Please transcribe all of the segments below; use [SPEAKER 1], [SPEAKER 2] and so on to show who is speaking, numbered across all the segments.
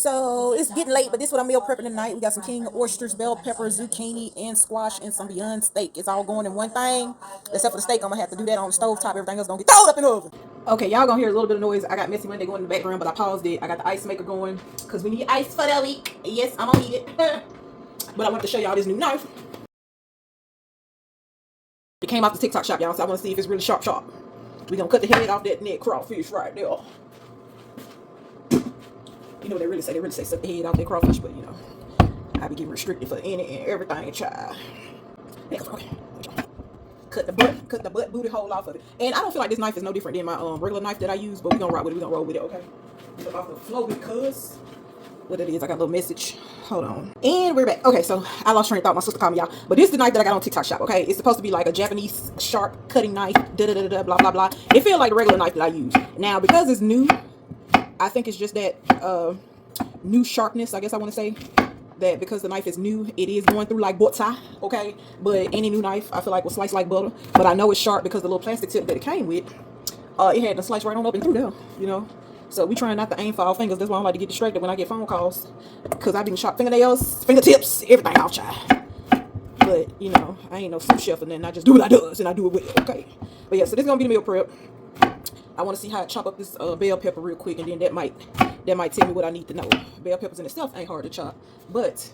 [SPEAKER 1] So it's getting late, but this is what I'm meal prepping tonight. We got some king oysters, bell pepper, zucchini, and squash, and some beyond steak. It's all going in one thing, except for the steak. I'm gonna have to do that on the stove top. Everything else gonna get thrown up in the oven. Okay, y'all gonna hear a little bit of noise. I got Messy Monday going in the background, but I paused it. I got the ice maker going because we need ice for the week. Yes, I'm gonna need it. But I want to show y'all this new knife. It came off the TikTok shop, y'all, so I want to see if it's really sharp. We gonna cut the head off that neck crawfish right there. You know what they really say? They really say suck the head off that crawfish, but you know, I be getting restricted for any and everything, child. Okay. Cut the butt booty hole off of it. And I don't feel like this knife is no different than my regular knife that I use, but we gonna rock with it. We gonna roll with it, okay? Get off the flow because what it is, I got a little message. Hold on. And we're back. Okay, so I lost train of thought. My sister called me, y'all. But this is the knife that I got on TikTok shop, okay? It's supposed to be like a Japanese sharp cutting knife, blah, blah, blah. It feels like the regular knife that I use. Now, because it's new, I think it's just that new sharpness, I guess I want to say. That because the knife is new, it is going through like butter, okay? But any new knife, I feel like will slice like butter. But I know it's sharp because the little plastic tip that it came with, it had to slice right on up and through there, you know? So we trying not to aim for our fingers. That's why I don't like to get distracted when I get phone calls. Because I've been chopped fingernails, fingertips, everything off, child. But, you know, I ain't no sous chef and then I just do what I does and I do it with it, okay? But yeah, so this is going to be the meal prep. I want to see how I chop up this bell pepper real quick, and then that might tell me what I need to know. Bell peppers in itself ain't hard to chop, but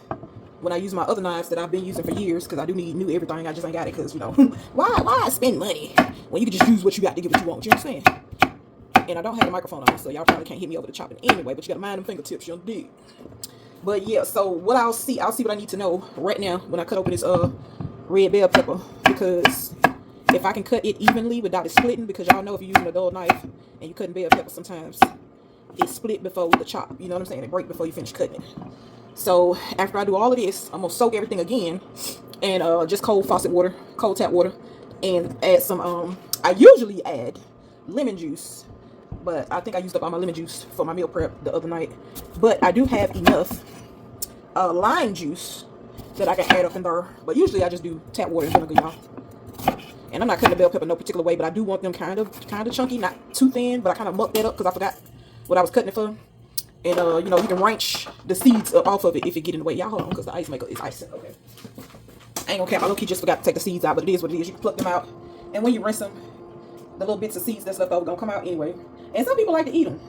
[SPEAKER 1] when I use my other knives that I've been using for years, because I do need new everything, I just ain't got it, because, you know, why spend money when you can just use what you got to get what you want, you know what I'm saying? And I don't have the microphone on, so y'all probably can't hit me over the chopping anyway, but you gotta mind them fingertips, you dig? But yeah, so what I'll see what I need to know right now when I cut open this red bell pepper, because if I can cut it evenly without it splitting, because y'all know if you're using a dull knife and you're cutting bell pepper, sometimes it split before the chop, you know what I'm saying? It break before you finish cutting it. So after I do all of this, I'm gonna soak everything again and just cold tap water, and add some I usually add lemon juice, but I think I used up all my lemon juice for my meal prep the other night. But I do have enough lime juice that I can add up in there. But usually I just do tap water and vinegar, y'all. And I'm not cutting the bell pepper no particular way, but I do want them kind of chunky, not too thin. But I kind of mucked that up because I forgot what I was cutting it for. And you know, you can wrench the seeds up off of it if it get in the way. Y'all hold on, because the ice maker is icing. Okay. I ain't gonna cap. I low-key just forgot to take the seeds out, but it is what it is. You can pluck them out, and when you rinse them, the little bits of seeds that's left over gonna come out anyway. And some people like to eat them.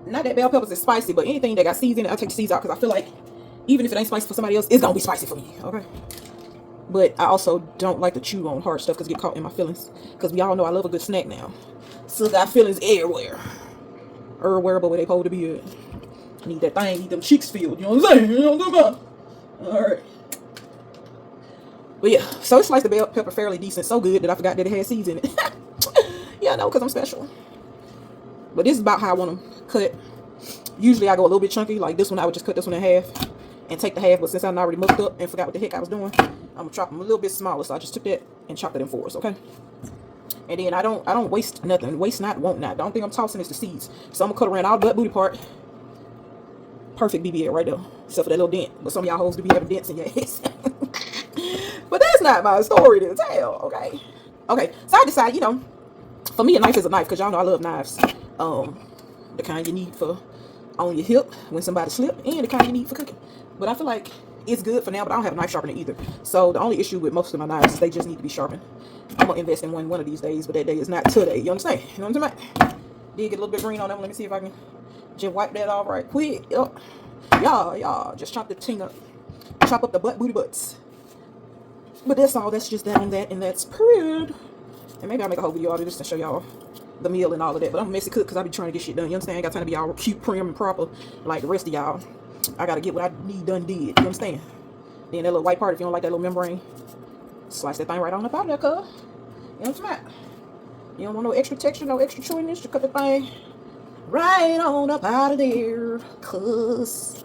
[SPEAKER 1] Not that bell peppers is spicy, but anything that got seeds in it, I take the seeds out because I feel like even if it ain't spicy for somebody else, it's gonna be spicy for me. Okay. But I also don't like to chew on hard stuff because it get caught in my feelings. Because we all know I love a good snack now. So got feelings everywhere. Everywhere but where they supposed to be at. I need that thing, need them cheeks filled. You know what I'm saying? You know what I'm talking about? Alright. But yeah, so it sliced the bell pepper fairly decent. So good that I forgot that it had seeds in it. Yeah, I know, because I'm special. But this is about how I want them cut. Usually I go a little bit chunky. Like this one, I would just cut this one in half and take the half. But since I'm already mucked up and forgot what the heck I was doing, I'm gonna chop them a little bit smaller. So I just took that and chopped it in fours, okay? And then I don't waste nothing. Waste not, want not. The only thing I'm tossing is the seeds. So I'm gonna cut around all the butt booty part. Perfect BBL right there. Except for that little dent. But some of y'all hoes do be having dents in your ass. But that's not my story to tell, okay? Okay, so I decided, you know, for me a knife is a knife, because y'all know I love knives. The kind you need for on your hip when somebody slip, and the kind you need for cooking. But I feel like it's good for now, but I don't have a knife sharpener either. So the only issue with most of my knives is they just need to be sharpened. I'm gonna invest in one of these days, but that day is not today. You understand? You know what I'm talking about? Did get a little bit green on them. Let me see if I can just wipe that off right quick. Yep. Y'all, just chop the ting up. Chop up the booty butts. But that's all. That's just that on that, and that's period. And maybe I'll make a whole video out of this to show y'all the meal and all of that. But I'm a messy cook because I be trying to get shit done. You understand? I ain't got time to be all cute, prim, and proper like the rest of y'all. I gotta get what I need done did. You understand? Then that little white part, if you don't like that little membrane, slice that thing right on up out of there, cuz. You know what I'm saying? You don't want no extra texture, no extra chewiness. Just cut the thing right on up out of there, cuz.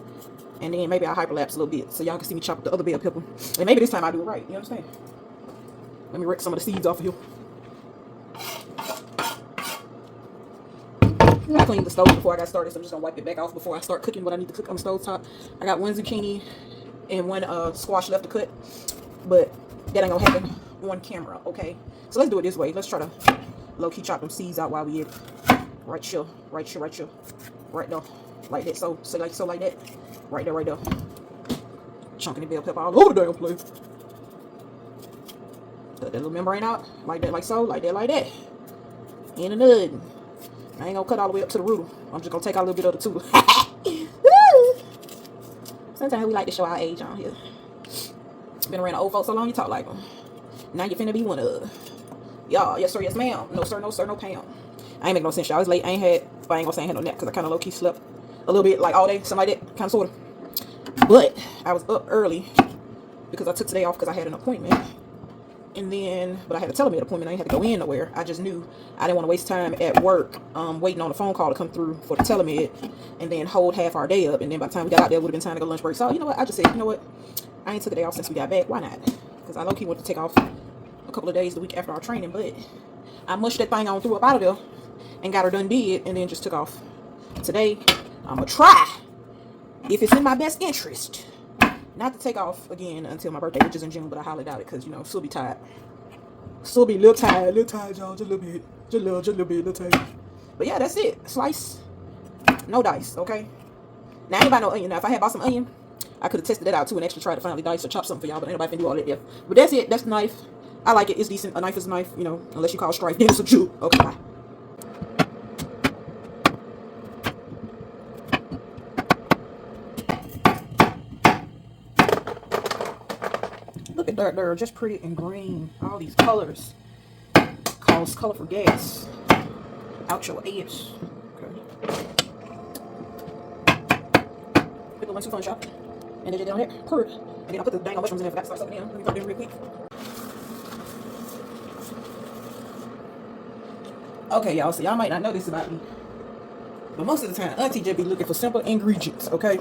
[SPEAKER 1] And then maybe I'll hyperlapse a little bit so y'all can see me chop up the other bell pepper. And maybe this time I'll do it right. You know what I'm saying? Let me rake some of the seeds off of here. I cleaned the stove before I got started, so I'm just gonna wipe it back off before I start cooking what I need to cook on the stove top. I got one zucchini and one squash left to cut, but that ain't gonna happen on camera, okay? So let's do it this way. Let's try to low-key chop them seeds out while we eat. Right here, right there. like that. So like that. Right there, right there. Chunking the bell pepper all over the damn place. Cut that little membrane out. Like that, like so. Like that, like that. In a nut. I ain't gonna cut all the way up to the root. I'm just gonna take out a little bit of the tuber. Sometimes we like to show our age on here. Been around the old folks so long, you talk like them. Now you finna be one of. Y'all, yes sir, yes ma'am. No sir, no sir, no Pam. I ain't making no sense, y'all. I was late. I ain't gonna say I ain't had no nap because I kind of low-key slept a little bit, like all day, something like that, kind of sort of. But I was up early because I took today off because I had an appointment. And then, but I had a telemed appointment. I ain't had to go in nowhere. I just knew I didn't want to waste time at work waiting on a phone call to come through for the telemed and then hold half our day up. And then by the time we got out there, it would have been time to go lunch break. So, you know what? I just said, you know what? I ain't took a day off since we got back. Why not? Because I low-key wanted to take off a couple of days the week after our training. But I mushed that thing on, threw up out of there, and got her done did, and then just took off. Today, I'm going to try, if it's in my best interest, not to take off again until my birthday, which is in June, but I highly doubt it because, you know, still be tired. Still be a little tired, y'all. Just a little bit. Just a little bit, little tired. But yeah, that's it. Slice. No dice, okay? Now, anybody know onion? Now, if I had bought some onion, I could have tested that out too and actually tried to finally dice or chop something for y'all, but ain't nobody can do all that there. But that's it. That's the knife. I like it. It's decent. A knife is a knife, you know, unless you call strife. Then it's a Jew. Okay, bye. Look at that, they're just pretty and green. All these colors cause colorful gas out your ass. Okay. Pickle went to fun shop. And then just down there, perfect. And then I put the dang mushrooms in there. I forgot to start something in. Let me put them real quick. Okay, y'all, so y'all might not know this about me, but most of the time, Auntie just be looking for simple ingredients, okay?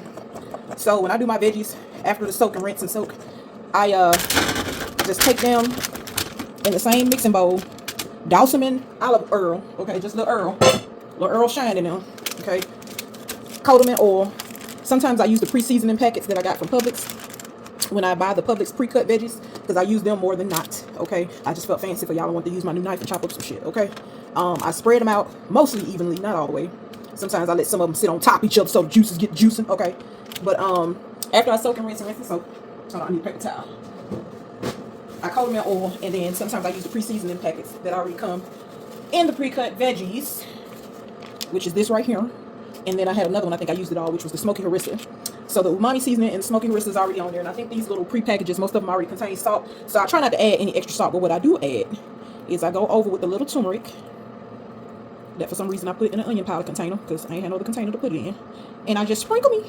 [SPEAKER 1] So when I do my veggies, after the soak and rinse and soak, I just take them in the same mixing bowl, douse them in olive oil, okay, just a little oil shine in them, okay? Coat them in oil. Sometimes I use the pre-seasoning packets that I got from Publix when I buy the Publix pre-cut veggies, because I use them more than not, okay? I just felt fancy for y'all. I want to use my new knife and chop up some shit, okay? I spread them out mostly evenly, not all the way. Sometimes I let some of them sit on top of each other so the juices get juicing, okay? But after I soak and rinse and soak, hold on, I need a paper towel. I coat them in oil, and then sometimes I use the pre-seasoning packets that already come in the pre-cut veggies, which is this right here. And then I had another one, I think I used it all, which was the smoky harissa. So the umami seasoning and the smoky harissa is already on there. And I think these little pre-packages, most of them already contain salt. So I try not to add any extra salt. But what I do add is I go over with the little turmeric that for some reason I put in an onion powder container because I ain't had no other container to put it in. And I just sprinkle me.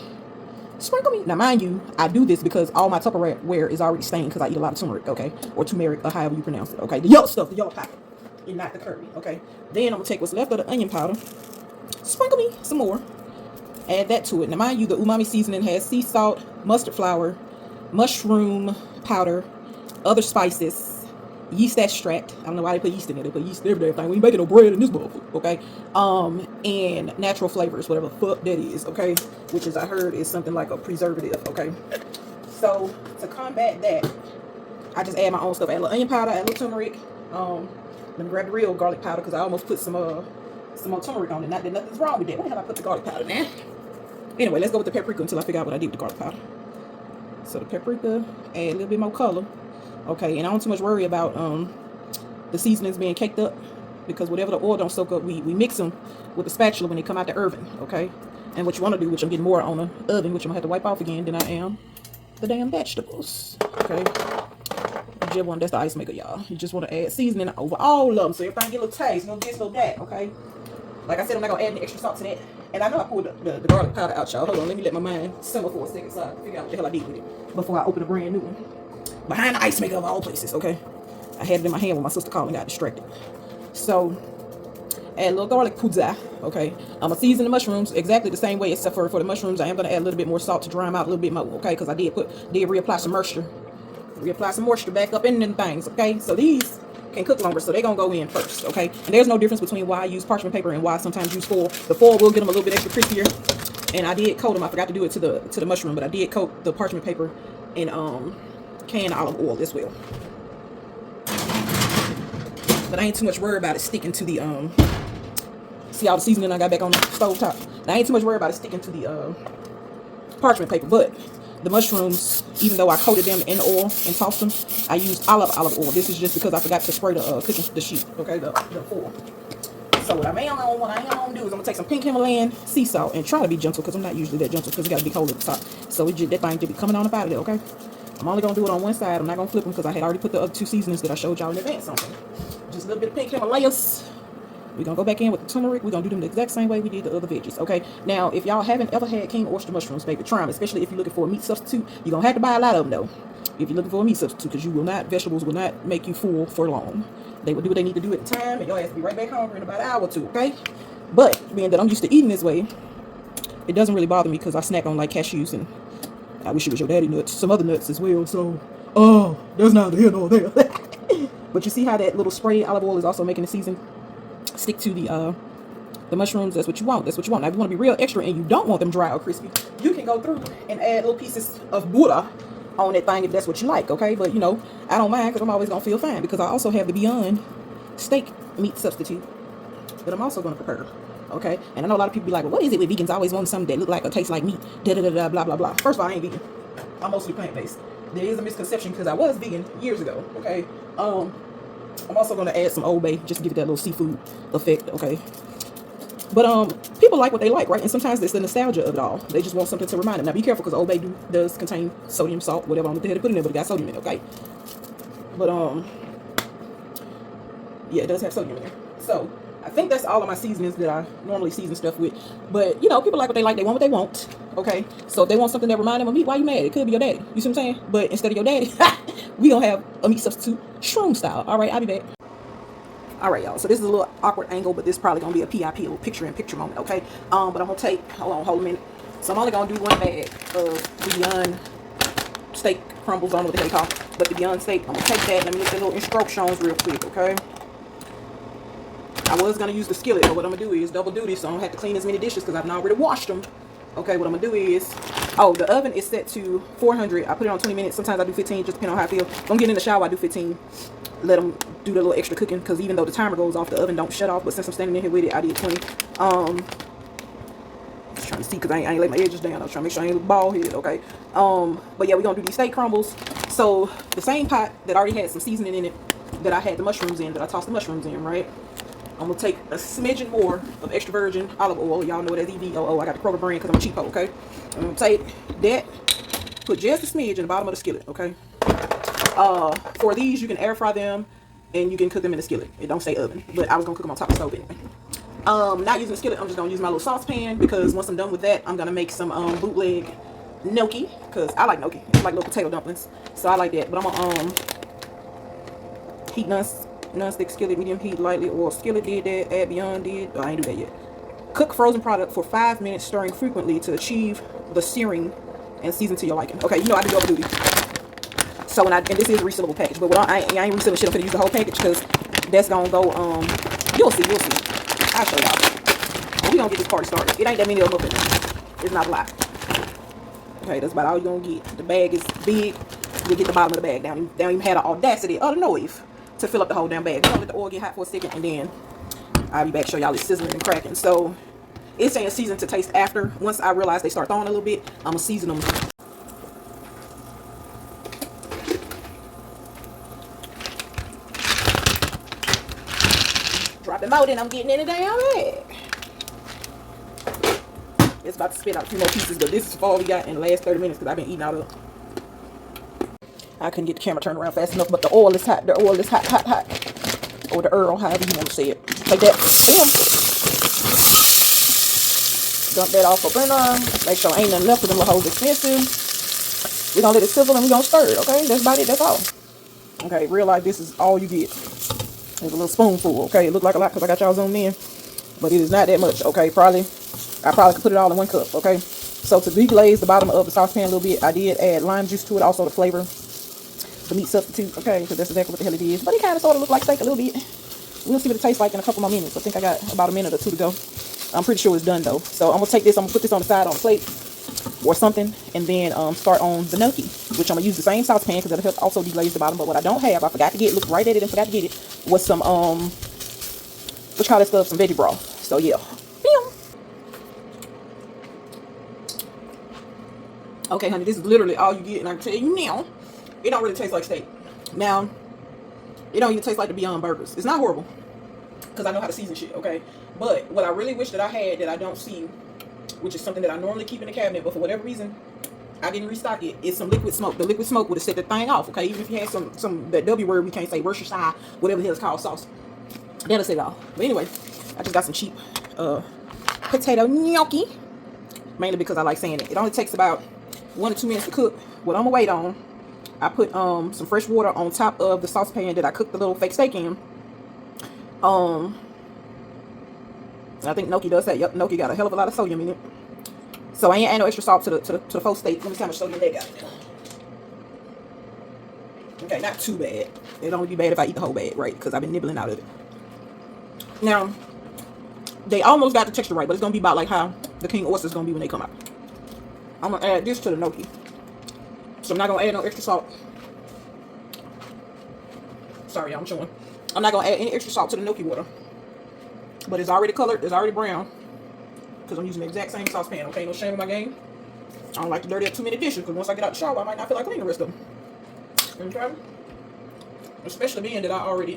[SPEAKER 1] Now, mind you, I do this because all my Tupperware is already stained because I eat a lot of turmeric, okay? Or turmeric, or however you pronounce it, okay? The yellow stuff, the yellow packet, and not the curry, okay? Then I'm going to take what's left of the onion powder, sprinkle me some more, add that to it. Now, mind you, the umami seasoning has sea salt, mustard flour, mushroom powder, other spices, yeast extract. I don't know why they put yeast in it. They put yeast in everything. We ain't making no bread in this motherfucker, okay? And natural flavors, whatever the fuck that is, okay? Which is, I heard, is something like a preservative, okay? So, to combat that, I just add my own stuff. Add a little onion powder, add a little turmeric. Let me grab the real garlic powder because I almost put some more turmeric on it. Not that nothing's wrong with that. Where the hell I put the garlic powder now? Anyway, let's go with the paprika until I figure out what I did with the garlic powder. So the paprika, add a little bit more color. Okay, and I don't too much worry about the seasonings being caked up because whatever the oil don't soak up, we mix them with the spatula when they come out the oven, okay? And what you want to do, which I'm getting more on the oven, which I'm going to have to wipe off again than I am the damn vegetables, okay? That's the ice maker, y'all. You just want to add seasoning over all of them so everything get a little taste, no this, no that, okay? Like I said, I'm not going to add any extra salt to that. And I know I pulled the garlic powder out, y'all. Hold on, let me let my mind simmer for a second so I can figure out what the hell I did with it before I open a brand new one. Behind the ice maker of all places, okay? I had it in my hand when my sister called and got distracted. So, add a little garlic powder, okay? I'm going to season the mushrooms exactly the same way except for the mushrooms. I am going to add a little bit more salt to dry them out a little bit more, okay? Because I did reapply some moisture. Reapply some moisture back up in them things, okay? So these can cook longer, so they're going to go in first, okay? And there's no difference between why I use parchment paper and why I sometimes use foil. The foil will get them a little bit extra crispier. And I did coat them. I forgot to do it to the mushroom, but I did coat the parchment paper in canned olive oil as well. But I ain't too much worried about it sticking to the See all the seasoning I got back on the stove top. Now I ain't too much worried about it sticking to the parchment paper, but the mushrooms, even though I coated them in oil and tossed them, I used olive oil. This is just because I forgot to spray the cooking the sheet, okay, the foil. So what I am gonna do is I'm gonna take some pink Himalayan sea salt and try to be gentle, because I'm not usually that gentle because it gotta be cold at the top. So that thing just be coming on up out of there, okay? I'm only gonna do it on one side. I'm not gonna flip them because I had already put the other 2 seasonings that I showed y'all in advance on them. Just a little bit of pink Himalayas. We're gonna go back in with the turmeric. We're gonna do them the exact same way we did the other veggies, okay? Now, if y'all haven't ever had king oyster mushrooms, baby, try them, especially if you're looking for a meat substitute. You're gonna have to buy a lot of them, though, if you're looking for a meat substitute, because vegetables will not make you full for long. They will do what they need to do at the time, and your ass will be right back hungry in about an hour or two, okay? But, being that I'm used to eating this way, it doesn't really bother me because I snack on, like, cashews, and I wish it was your daddy nuts, some other nuts as well, so, that's neither here nor there. But you see how that little spray olive oil is also making the season stick to the mushrooms? That's what you want. That's what you want. Now, if you want to be real extra and you don't want them dry or crispy, you can go through and add little pieces of Buddha on that thing if that's what you like, okay? But, you know, I don't mind because I'm always going to feel fine because I also have the Beyond steak meat substitute that I'm also going to prepare, okay? And I know a lot of people be like, well, what is it with vegans always want something that look like or taste like meat, da-da-da-da, blah, blah, blah. First of all, I ain't vegan. I'm mostly plant-based. There is a misconception because I was vegan years ago, okay? I'm also going to add some Old Bay just to give it that little seafood effect, okay? But people like what they like, right? And sometimes it's the nostalgia of it all. They just want something to remind them. Now, be careful because Old Bay does contain sodium, salt, whatever. I don't know what the hell they put in there, but it got sodium in it, okay? But, yeah, it does have sodium in there. So, I think that's all of my seasonings that I normally season stuff with. But, you know, people like what they like. They want what they want, okay? So, if they want something that reminds them of meat, why you mad? It could be your daddy. You see what I'm saying? But instead of your daddy, we gonna have a meat substitute shroom style. All right, I'll be back. All right, y'all. So, this is a little awkward angle, but this is probably gonna be a PIP, a little picture-in-picture moment, okay? But I'm gonna take, hold a minute. So, I'm only gonna do one bag of Beyond steak crumbles. I don't know what the hell they call it, but the Beyond steak. I'm gonna take that. Let me look at the little instructions real quick, okay? I was going to use the skillet, but what I'm going to do is double duty, so I don't have to clean as many dishes because I've already washed them. Okay, what I'm going to do is, the oven is set to 400. I put it on 20 minutes. Sometimes I do 15, just depending on how I feel. If I'm getting in the shower, I do 15. Let them do the little extra cooking because even though the timer goes off, the oven don't shut off. But since I'm standing in here with it, I did 20. Just trying to see because I ain't lay my edges down. I was trying to make sure I ain't bald headed, okay? But yeah, we're going to do these steak crumbles. So the same pot that already had some seasoning in it that I had the mushrooms in, that I tossed the mushrooms in, right? I'm going to take a smidgen more of extra virgin olive oil. Y'all know it as EVOO. I got the Kroger brand because I'm a cheapo, okay? I'm going to take that, put just a smidge in the bottom of the skillet, okay? For these, you can air fry them and you can cook them in the skillet. It don't say oven, but I was going to cook them on top of the stove anyway. Not using the skillet, I'm just going to use my little saucepan because once I'm done with that, I'm going to make some bootleg gnocchi because I like gnocchi. It's like little potato dumplings, so I like that. But I'm going to heat non-stick skillet, medium heat lightly, or skillet did that, add Beyond did. I ain't do that yet. Cook frozen product for 5 minutes, stirring frequently to achieve the searing and season to your liking. Okay, you know I do double duty. So and this is a resealable package, but I ain't resealing shit. I'm gonna use the whole package because that's gonna go. You'll see. I'll show y'all. But we gonna get this party started. It ain't that many of them up in there. It's not a lot. Okay, that's about all you're gonna get. The bag is big. You get the bottom of the bag down. They don't even have the audacity or the nerve to fill up the whole damn bag. We're gonna let the oil get hot for a second and then I'll be back to show y'all it's sizzling and cracking. So it's saying season to taste after. Once I realize they start thawing a little bit, I'm gonna season them. Drop them out and I'm getting in the damn bag. It's about to spit out 2 more pieces, but this is all we got in the last 30 minutes because I've been eating out of. I couldn't get the camera turned around fast enough, but the oil is hot. The oil is hot. Or the Earl, however you want to say it. Like that. Bam. Dump that off a burner. Make sure ain't nothing left because them little hoes expensive. We're going to let it sizzle and we're going to stir it, okay? That's about it. That's all. Okay, realize this is all you get. There's a little spoonful, okay? It looked like a lot because I got y'all zoomed in. But it is not that much, okay? I probably could put it all in 1 cup, okay? So to deglaze the bottom of the saucepan a little bit, I did add lime juice to it, also the flavor. The meat substitute, okay, because that's exactly what the hell it is. But it kind of sort of looks like steak a little bit. We'll see what it tastes like in a couple more minutes. I think I got about a minute or 2 to go. I'm pretty sure it's done though. So I'm gonna take this, I'm gonna put this on the side on a plate or something, and then start on the gnocchi, which I'm gonna use the same saucepan because that'll help also deglaze the bottom. But what I don't have, I forgot to get, looked right at it and forgot to get it, was some what you call that stuff, some veggie broth. So yeah. Pew. Okay, honey, this is literally all you get, and I can tell you now, it don't really taste like steak. Now, it don't even taste like the Beyond Burgers. It's not horrible, because I know how to season shit, okay? But what I really wish that I had that I don't see, which is something that I normally keep in the cabinet, but for whatever reason, I didn't restock it, is some liquid smoke. The liquid smoke would have set the thing off, okay? Even if you had some that W word we can't say, Worcestershire, whatever the hell it's called, sauce. That'll set it off. But anyway, I just got some cheap potato gnocchi. Mainly because I like saying it. It only takes about 1 or 2 minutes to cook. What I'm gonna wait on, I put some fresh water on top of the saucepan that I cooked the little fake steak in. I think gnocchi does that. Yep, gnocchi got a hell of a lot of sodium in it. So I ain't add no extra salt to the faux steak. Let me see how much sodium they got in there. Okay, not too bad. It'd only be bad if I eat the whole bag, right? Because I've been nibbling out of it. Now, they almost got the texture right, but it's gonna be about like how the king oysters gonna be when they come out. I'm gonna add this to the gnocchi. So I'm not gonna add no extra salt. Sorry, y'all, I'm showing. I'm not gonna add any extra salt to the gnocchi water. But it's already colored, it's already brown. Because I'm using the exact same saucepan, okay? No shame in my game. I don't like to dirty up too many dishes, because once I get out the shower, I might not feel like cleaning the rest of them. Okay? Especially being that I already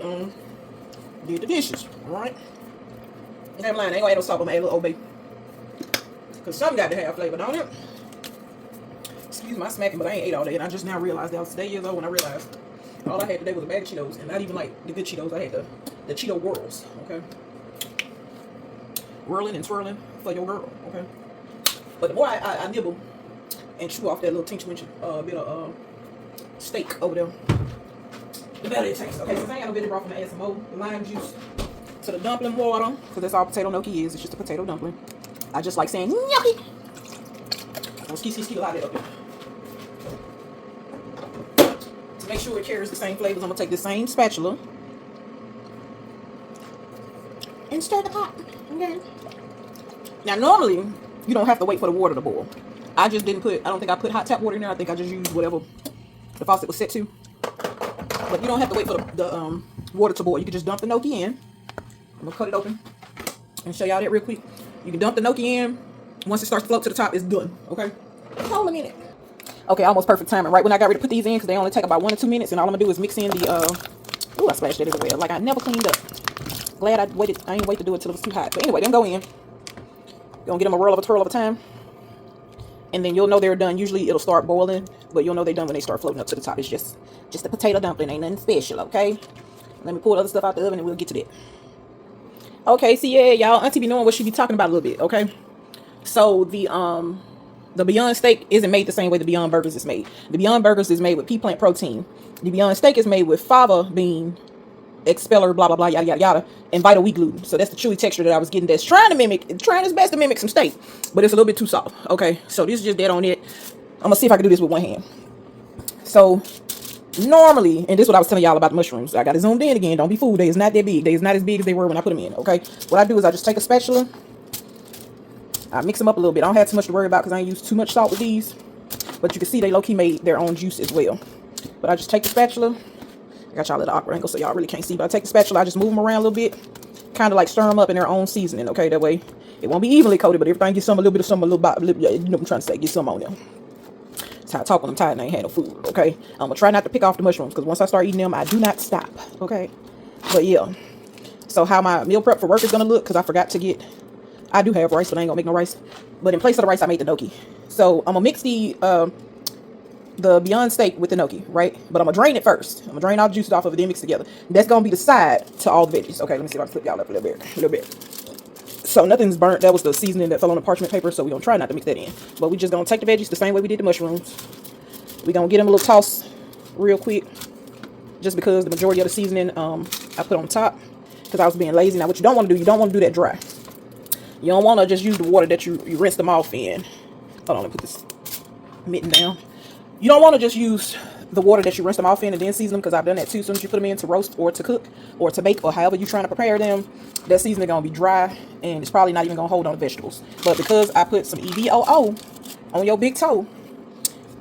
[SPEAKER 1] did the dishes, alright? And I'm lying, I ain't gonna add no salt, I'm gonna add a little Old Bay. Because some got to have flavor, don't it? Excuse my smacking, but I ain't ate all day, and I just now realized that I was today years old when I realized all I had today was a bag of Cheetos, and not even like the good Cheetos. I had the Cheeto Whirls, okay? Whirling and swirling for your girl, okay? But the more I nibble and chew off that little tincture bit of steak over there, the better it tastes. Okay, since I ain't got no veggie broth, I'm gonna add some more lime juice to the dumpling water, because that's all potato gnocchi is. It's just a potato dumpling. I just like saying gnocchi. I'm gonna ski a lot of it up here. To make sure it carries the same flavors, I'm gonna take the same spatula and stir the pot. Okay. Now normally you don't have to wait for the water to boil. I just didn't put. I don't think I put hot tap water in there. I think I just used whatever the faucet was set to. But you don't have to wait for the water to boil. You can just dump the gnocchi in. I'm gonna cut it open and show y'all that real quick. You can dump the gnocchi in. Once it starts to float to the top, it's done. Okay. Hold a minute. Okay, almost perfect timing. Right when I got ready to put these in, because they only take about 1 or 2 minutes, and all I'm gonna do is mix in the ooh, I splashed that everywhere. Like I never cleaned up. Glad I waited. I ain't wait to do it till it was too hot. But anyway, them go in. Gonna get them a roll of a twirl of a time, and then you'll know they're done. Usually it'll start boiling, but you'll know they're done when they start floating up to the top. It's just a potato dumpling. Ain't nothing special. Okay. Let me pull the other stuff out the oven, and we'll get to that. Okay, so yeah, y'all, Auntie be knowing what she be talking about a little bit, okay? So the Beyond Steak isn't made the same way the Beyond Burgers is made. The Beyond Burgers is made with pea plant protein. The Beyond Steak is made with fava bean expeller, blah blah blah, yada yada yada, and vital wheat gluten. So that's the chewy texture that I was getting. That's trying its best to mimic some steak, but it's a little bit too soft. Okay, so this is just dead on it. I'm gonna see if I can do this with one hand. So normally, and this is what I was telling y'all about the mushrooms. I got it zoomed in again. Don't be fooled. They is not that big. They is not as big as they were when I put them in. Okay. What I do is I just take a spatula. I mix them up a little bit. I don't have too much to worry about because I ain't used too much salt with these. But you can see they low-key made their own juice as well. But I just take the spatula. I got y'all at an awkward angle so y'all really can't see. But I take the spatula. I just move them around a little bit. Kind of like stir them up in their own seasoning. Okay. That way it won't be evenly coated, but everything gets some, a little bit of some, a little bit. You know what I'm trying to say. Get some on them. I talk when I'm tired and I ain't had no food, okay? I'm gonna try not to pick off the mushrooms because once I start eating them, I do not stop, okay? But yeah, so how my meal prep for work is gonna look, because I forgot to get, I do have rice, but I ain't gonna make no rice. But in place of the rice, I made the gnocchi. So I'm gonna mix the Beyond Steak with the gnocchi, right? But I'm gonna drain it first. I'm gonna drain all the juices off of it, then mix it together. That's gonna be the side to all the veggies. Okay, let me see if I can flip y'all up a little bit. So nothing's burnt. That was the seasoning that fell on the parchment paper, so we're going to try not to mix that in. But we just going to take the veggies the same way we did the mushrooms. We're going to get them a little toss real quick, just because the majority of the seasoning I put on top, because I was being lazy. Now, what you don't want to do, you don't want to do that dry. You don't want to just use the water that you rinse them off in. Hold on, let me put this mitten down. You don't want to just use the water that you rinse them off in and then season them, because I've done that too. As soon as you put them in to roast or to cook or to bake or however you're trying to prepare them, that seasoning going to be dry and it's probably not even going to hold on the vegetables. But because I put some EVOO on your big toe,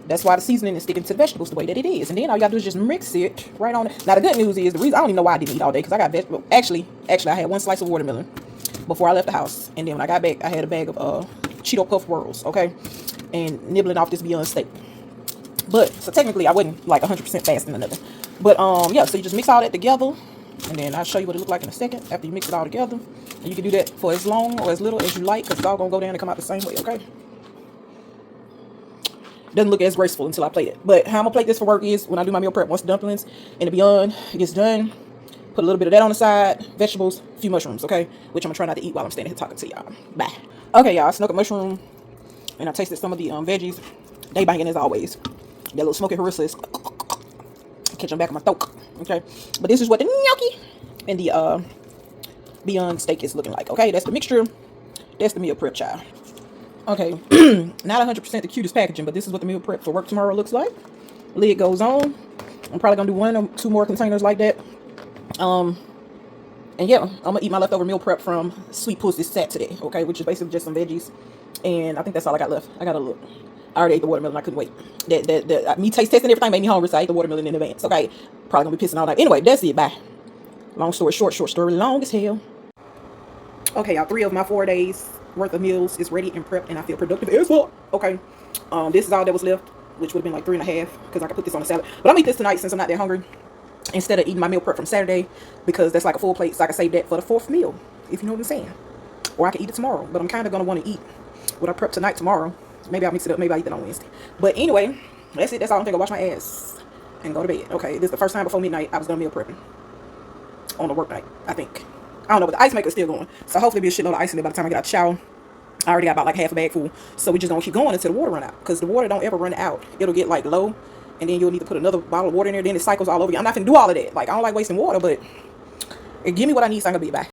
[SPEAKER 1] that's why the seasoning is sticking to the vegetables the way that it is. And then all you got to do is just mix it right on it. Now the good news is, the reason I don't even know why I didn't eat all day, because I got vegetables. Actually I had one slice of watermelon. before I left the house. And then when I got back, I had a bag of Cheeto Puff Whirls, okay? And nibbling off this Beyond Steak. But, so technically, I wasn't like 100% fasting or nothing. But, yeah, so you just mix all that together. And then I'll show you what it looks like in a second after you mix it all together. And you can do that for as long or as little as you like, because it's all going to go down and come out the same way, okay? Doesn't look as graceful until I plate it. But how I'm going to plate this for work is when I do my meal prep, once the dumplings and the Beyond gets done, put a little bit of that on the side, vegetables, a few mushrooms, okay? Which I'm going to try not to eat while I'm standing here talking to y'all. Bye. Okay, y'all, I snuck a mushroom, and I tasted some of the veggies. They banging as always. That little smoky harissa is catching back in my throat, okay? But this is what the gnocchi and the Beyond Steak is looking like, okay? That's the mixture. That's the meal prep, child. Okay, not 100% the cutest packaging, but this is what the meal prep for work tomorrow looks like. Lid goes on. I'm probably going to do 1 or 2 more containers like that. And yeah, I'm going to eat my leftover meal prep from Sweet Pussy Saturday, okay? Which is basically just some veggies. And I think that's all I got left. I got to look. I already ate the watermelon. I couldn't wait. Me testing everything made me hungry, so I ate the watermelon in advance, okay? Probably going to be pissing all night. Anyway, that's it. Bye. Long story short, short story long as hell. Okay, y'all, 3 of my 4 days worth of meals is ready and prepped, and I feel productive as fuck. Okay, this is all that was left, which would have been like 3.5 because I could put this on a salad. But I'm gonna eat this tonight since I'm not that hungry, instead of eating my meal prep from Saturday, because that's like a full plate, so I can save that for the 4th meal, if you know what I'm saying. Or I can eat it tomorrow, but I'm kind of gonna want to eat what I prep tonight tomorrow. Maybe I'll mix it up. Maybe I'll eat that on Wednesday. But anyway, that's it. That's all. I'm gonna wash my ass and go to bed. Okay, this is the first time before midnight I was gonna meal prepping on the work night, I think. I don't know, but the ice maker is still going. So hopefully there'll be a shitload of ice in there by the time I get out the shower. I already got about like half a bag full. So we just gonna keep going until the water run out. Because the water don't ever run out. It'll get like low. And then you'll need to put another bottle of water in there. Then it cycles all over you. I'm not gonna do all of that. Like, I don't like wasting water, but give me what I need so I'm gonna be back.